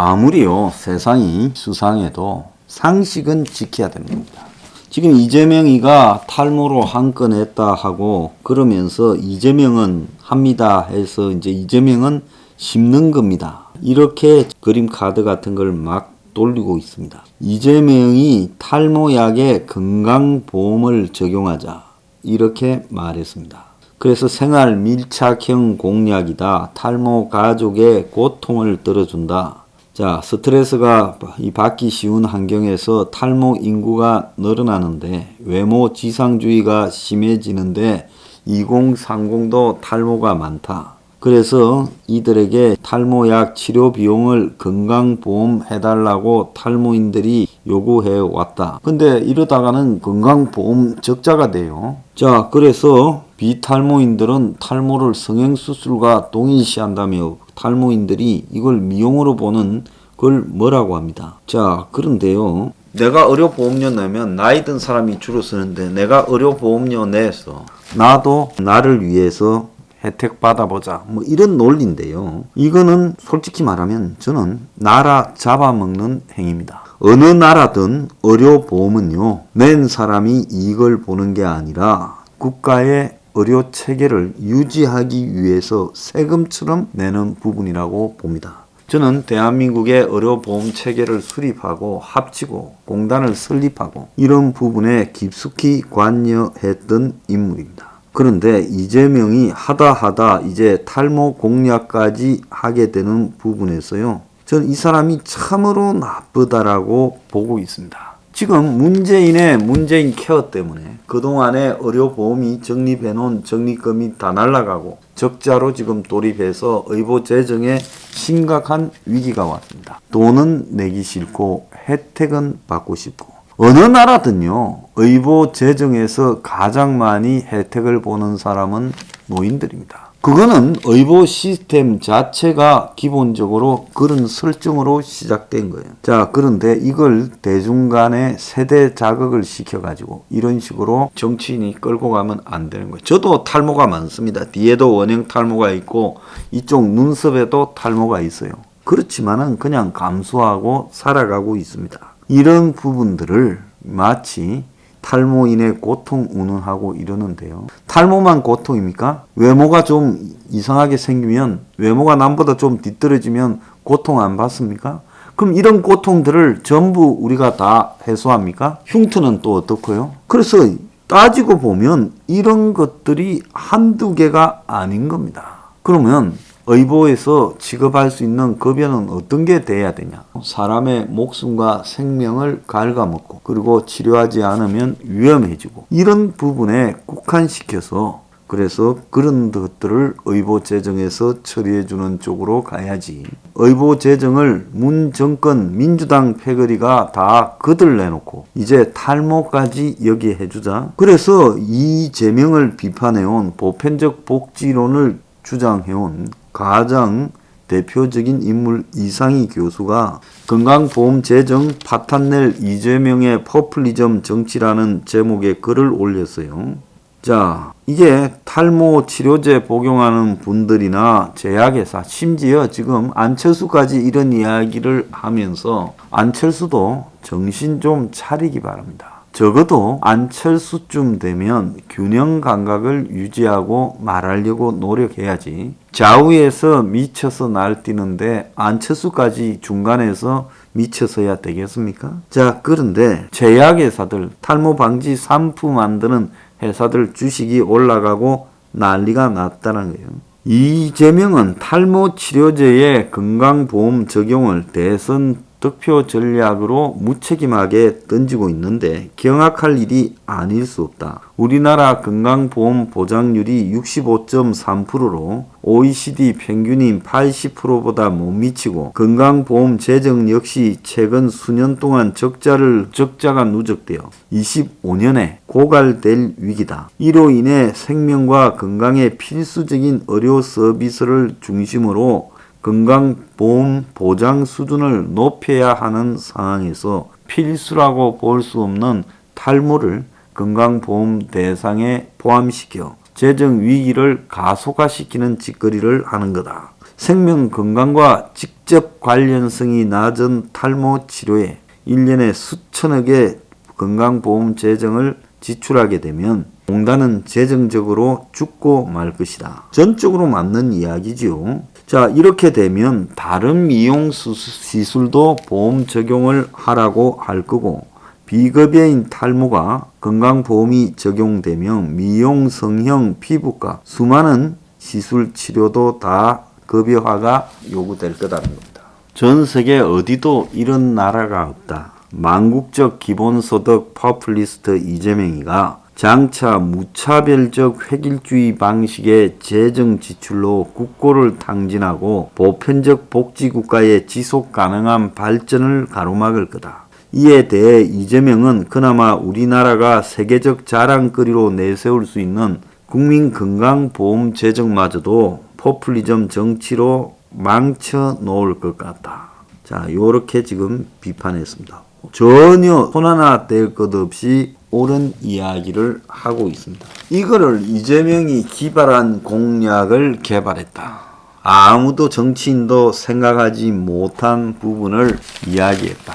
아무리요 세상이 수상해도 상식은 지켜야 되는 겁니다. 지금 이재명이가 탈모로 한 건 했다 하고 그러면서 이재명은 합니다 해서 이제 이재명은 심는 겁니다. 이렇게 그림 카드 같은 걸 막 돌리고 있습니다. 이재명이 탈모약에 건강보험을 적용하자 이렇게 말했습니다. 그래서 생활 밀착형 공약이다. 탈모 가족의 고통을 들어준다. 자, 스트레스가 받기 쉬운 환경에서 탈모 인구가 늘어나는데 외모 지상주의가 심해지는데 2030도 탈모가 많다. 그래서 이들에게 탈모약 치료 비용을 건강보험 해달라고 탈모인들이 요구해 왔다. 근데 이러다가는 건강보험 적자가 돼요. 자, 그래서 비탈모인들은 탈모를 성형수술과 동일시한다며 탈모인들이 이걸 미용으로 보는 걸 뭐라고 합니다. 자, 그런데요. 내가 의료보험료 내면 나이 든 사람이 줄을 서는데 내가 의료보험료 내서 나도 나를 위해서 혜택 받아보자. 뭐 이런 논리인데요. 이거는 솔직히 말하면 저는 나라 잡아먹는 행위입니다. 어느 나라든 의료보험은요. 낸 사람이 이익을 보는 게 아니라 국가의 의료 체계를 유지하기 위해서 세금처럼 내는 부분이라고 봅니다. 저는 대한민국의 의료보험 체계를 수립하고 합치고 공단을 설립하고 이런 부분에 깊숙이 관여했던 인물입니다. 그런데 이재명이 하다 이제 탈모 공약까지 하게 되는 부분에서요. 저는 이 사람이 참으로 나쁘다라고 보고 있습니다. 지금 문재인 케어 때문에 그동안에 의료보험이 적립해놓은 적립금이 다 날아가고 적자로 지금 돌입해서 의료 재정에 심각한 위기가 왔습니다. 돈은 내기 싫고 혜택은 받고 싶고 어느 나라든요. 의료 재정에서 가장 많이 혜택을 보는 사람은 노인들입니다. 그거는 의료 시스템 자체가 기본적으로 그런 설정으로 시작된 거예요. 자, 그런데 이걸 대중 간에 세대 자극을 시켜가지고 이런 식으로 정치인이 끌고 가면 안 되는 거예요. 저도 탈모가 많습니다. 뒤에도 원형 탈모가 있고 이쪽 눈썹에도 탈모가 있어요. 그렇지만은 그냥 감수하고 살아가고 있습니다. 이런 부분들을 마치 탈모인의 고통 운운하고 이러는데요. 탈모만 고통입니까? 외모가 좀 이상하게 생기면 외모가 남보다 좀 뒤떨어지면 고통 안 받습니까? 그럼 이런 고통들을 전부 우리가 다 해소합니까? 흉터는 또 어떻고요? 그래서 따지고 보면 이런 것들이 한두 개가 아닌 겁니다. 그러면 의보에서 취급할 수 있는 급여는 어떤 게 돼야 되냐? 사람의 목숨과 생명을 갉아먹고 그리고 치료하지 않으면 위험해지고 이런 부분에 국한시켜서 그래서 그런 것들을 의보 재정에서 처리해주는 쪽으로 가야지. 의보 재정을 문 정권 민주당 패거리가 다 그들 내놓고 이제 탈모까지 여기 해주자. 그래서 이재명을 비판해온 보편적 복지론을 주장해온 가장 대표적인 인물 이상희 교수가 건강보험 재정 파탄낼 이재명의 포퓰리즘 정치라는 제목의 글을 올렸어요. 자, 이게 탈모 치료제 복용하는 분들이나 제약회사, 심지어 지금 안철수까지 이런 이야기를 하면서 안철수도 정신 좀 차리기 바랍니다. 적어도 안철수쯤 되면 균형 감각을 유지하고 말하려고 노력해야지. 좌우에서 미쳐서 날뛰는데 안철수까지 중간에서 미쳐서야 되겠습니까? 자, 그런데 제약회사들, 탈모 방지 샴푸 만드는 회사들 주식이 올라가고 난리가 났다는 거예요. 이재명은 탈모 치료제의 건강보험 적용을 대선 득표 전략으로 무책임하게 던지고 있는데 경악할 일이 아닐 수 없다. 우리나라 건강보험 보장률이 65.3%로 OECD 평균인 80%보다 못 미치고 건강보험 재정 역시 최근 수년 동안 적자가 누적되어 25년에 고갈될 위기다. 이로 인해 생명과 건강에 필수적인 의료 서비스를 중심으로 건강보험 보장 수준을 높여야 하는 상황에서 필수라고 볼 수 없는 탈모를 건강보험 대상에 포함시켜 재정 위기를 가속화시키는 짓거리를 하는 거다. 생명 건강과 직접 관련성이 낮은 탈모 치료에 1년에 수천억의 건강보험 재정을 지출하게 되면 공단은 재정적으로 죽고 말 것이다. 전적으로 맞는 이야기지요. 자, 이렇게 되면 다른 미용 시술도 보험 적용을 하라고 할 거고, 비급여인 탈모가 건강보험이 적용되면 미용, 성형, 피부과 수많은 시술 치료도 다 급여화가 요구될 거다는 겁니다. 전 세계 어디도 이런 나라가 없다. 망국적 기본소득 포퓰리스트 이재명이가 장차 무차별적 획일주의 방식의 재정 지출로 국고를 탕진하고 보편적 복지국가의 지속 가능한 발전을 가로막을 거다. 이에 대해 이재명은 그나마 우리나라가 세계적 자랑거리로 내세울 수 있는 국민건강보험 재정마저도 포퓰리즘 정치로 망쳐 놓을 것 같다. 자, 요렇게 지금 비판했습니다. 전혀 손 하나 뗄 것 없이 옳은 이야기를 하고 있습니다. 이거를 이재명이 기발한 공약을 개발했다. 아무도 정치인도 생각하지 못한 부분을 이야기했다.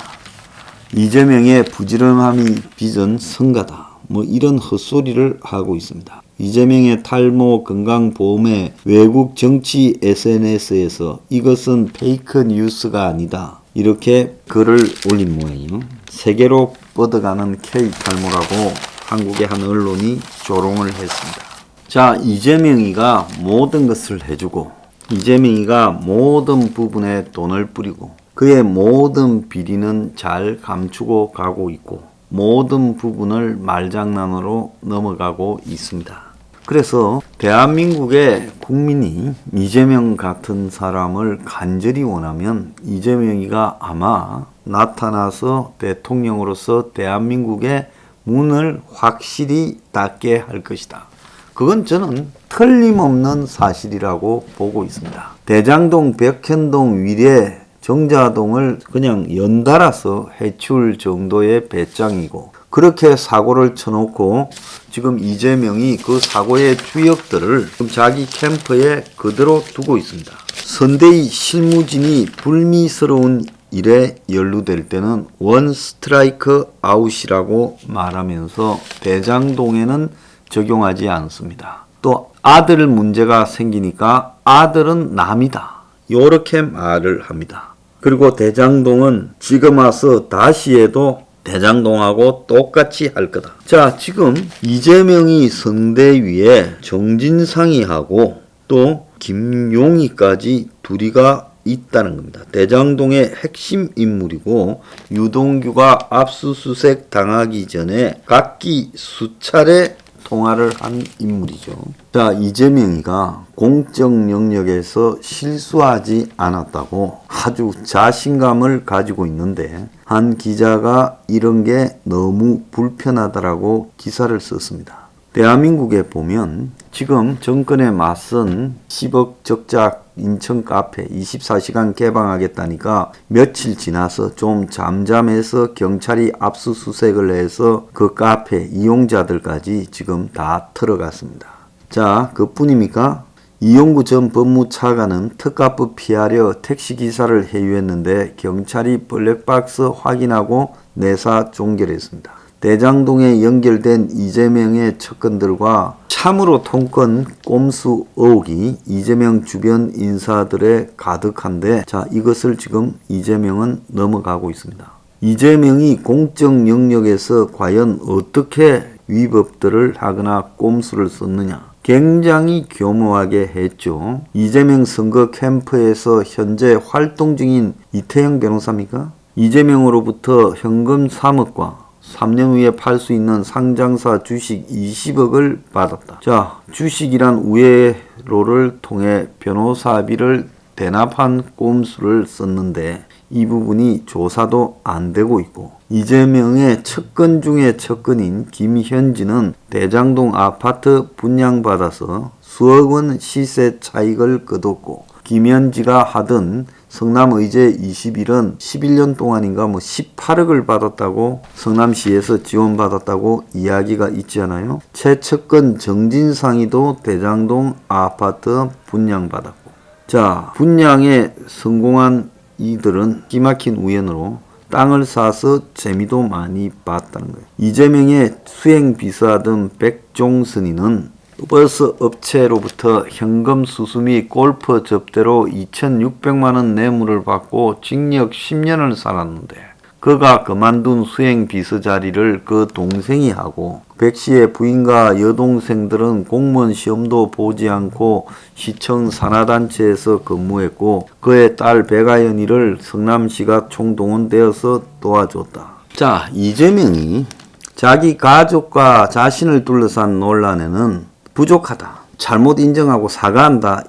이재명의 부지런함이 빚은 성가다. 뭐 이런 헛소리를 하고 있습니다. 이재명의 탈모 건강보험에 외국 정치 SNS에서 이것은 페이크 뉴스가 아니다. 이렇게 글을 올린 모양이에요. 세계로 뻗어가는 K탈모라고 한국의 한 언론이 조롱을 했습니다. 자, 이재명이가 모든 것을 해주고 이재명이가 모든 부분에 돈을 뿌리고 그의 모든 비리는 잘 감추고 가고 있고 모든 부분을 말장난으로 넘어가고 있습니다. 그래서 대한민국의 국민이 이재명 같은 사람을 간절히 원하면 이재명이가 아마 나타나서 대통령으로서 대한민국의 문을 확실히 닫게 할 것이다. 그건 저는 틀림없는 사실이라고 보고 있습니다. 대장동, 백현동, 위례, 정자동을 그냥 연달아서 해치울 정도의 배짱이고 그렇게 사고를 쳐놓고 지금 이재명이 그 사고의 주역들을 자기 캠프에 그대로 두고 있습니다. 선대위 실무진이 불미스러운 일에 연루될 때는 원 스트라이크 아웃이라고 말하면서 대장동에는 적용하지 않습니다. 또 아들 문제가 생기니까 아들은 남이다. 이렇게 말을 합니다. 그리고 대장동은 지금 와서 다시 해도 대장동하고 똑같이 할 거다. 자, 지금 이재명이 선대위에 정진상이하고 또 김용희까지 둘이가 있다는 겁니다. 대장동의 핵심 인물이고 유동규가 압수수색 당하기 전에 각기 수차례 통화를 한 인물이죠. 자, 이재명이가 공적 영역에서 실수하지 않았다고 아주 자신감을 가지고 있는데 한 기자가 이런 게 너무 불편하다라고 기사를 썼습니다. 대한민국에 보면 지금 정권에 맞선 10억 적자 인천 카페 24시간 개방하겠다니까 며칠 지나서 좀 잠잠해서 경찰이 압수수색을 해서 그 카페 이용자들까지 지금 다 털어갔습니다. 자, 그뿐입니까? 이용구 전 법무차관은 특가법 피하려 택시기사를 해유했는데 경찰이 블랙박스 확인하고 내사 종결했습니다. 대장동에 연결된 이재명의 측근들과 참으로 통건 꼼수 의혹이 이재명 주변 인사들에 가득한데 자, 이것을 지금 이재명은 넘어가고 있습니다. 이재명이 공적 영역에서 과연 어떻게 위법들을 하거나 꼼수를 썼느냐 굉장히 교묘하게 했죠. 이재명 선거 캠프에서 현재 활동 중인 이태영 변호사입니까? 이재명으로부터 현금 3억과 3년 후에 팔 수 있는 상장사 주식 20억을 받았다. 자, 주식이란 우회로를 통해 변호사비를 대납한 꼼수를 썼는데 이 부분이 조사도 안 되고 있고 이재명의 측근 중에 측근인 김현진은 대장동 아파트 분양받아서 수억 원 시세 차익을 거뒀고 김현지가 하던 성남의제 21은 11년 동안인가 18억을 받았다고 성남시에서 지원받았다고 이야기가 있지 않아요? 최측근 정진상이도 대장동 아파트 분양받았고 자, 분양에 성공한 이들은 기막힌 우연으로 땅을 사서 재미도 많이 봤다는 거예요. 이재명의 수행 비서하던 백종선이는 버스 업체로부터 현금 수수 및 골프 접대로 2,600만 원 뇌물을 받고 징역 10년을 살았는데 그가 그만둔 수행 비서 자리를 그 동생이 하고 백 씨의 부인과 여동생들은 공무원 시험도 보지 않고 시청 산하단체에서 근무했고 그의 딸 백아연이를 성남시가 총동원되어서 도와줬다. 자, 이재명이 자기 가족과 자신을 둘러싼 논란에는 부족하다, 잘못 인정하고 사과한다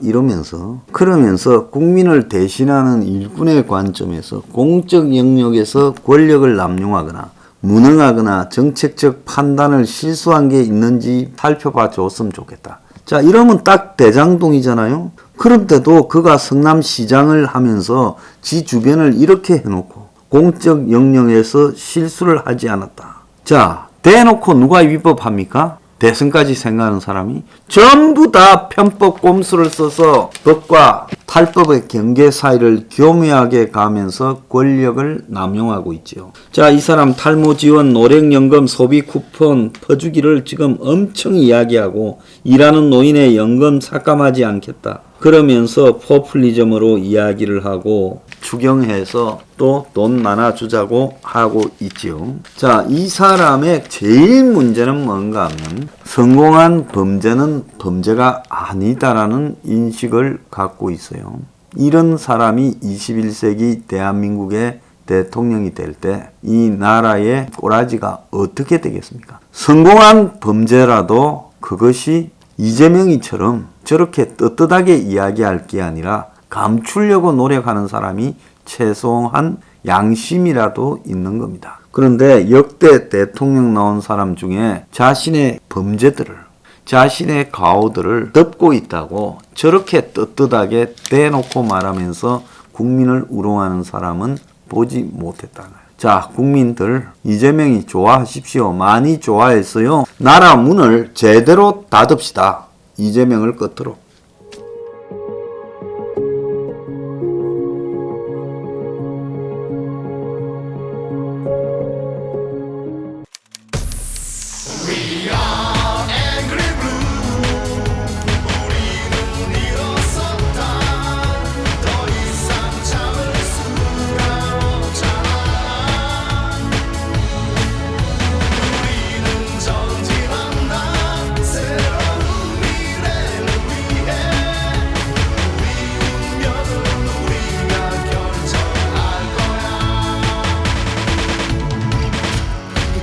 그러면서 국민을 대신하는 일꾼의 관점에서 공적 영역에서 권력을 남용하거나 무능하거나 정책적 판단을 실수한 게 있는지 살펴봐 줬으면 좋겠다. 자, 이러면 딱 대장동이잖아요. 그런데도 그가 성남시장을 하면서 지 주변을 이렇게 해놓고 공적 영역에서 실수를 하지 않았다. 자, 대놓고 누가 위법합니까? 대선까지 생각하는 사람이 전부 다 편법 꼼수를 써서 법과 탈법의 경계 사이를 교묘하게 가면서 권력을 남용하고 있죠. 자, 이 사람 탈모 지원, 노령연금, 소비 쿠폰 퍼주기를 지금 엄청 이야기하고 일하는 노인의 연금 삭감하지 않겠다. 그러면서 포퓰리즘으로 이야기를 하고 추경해서 또 돈 나눠주자고 하고 있지요. 자, 이 사람의 제일 문제는 뭔가 하면 성공한 범죄는 범죄가 아니다라는 인식을 갖고 있어요. 이런 사람이 21세기 대한민국의 대통령이 될 때 이 나라의 꼬라지가 어떻게 되겠습니까? 성공한 범죄라도 그것이 이재명이처럼 저렇게 떳떳하게 이야기할 게 아니라 감추려고 노력하는 사람이 최소한 양심이라도 있는 겁니다. 그런데 역대 대통령 나온 사람 중에 자신의 범죄들을, 자신의 가오들을 덮고 있다고 저렇게 떳떳하게 대놓고 말하면서 국민을 우롱하는 사람은 보지 못했다는 거예요. 자, 국민들 이재명이 좋아하십시오. 많이 좋아했어요. 나라 문을 제대로 닫읍시다. 이재명을 끝으로.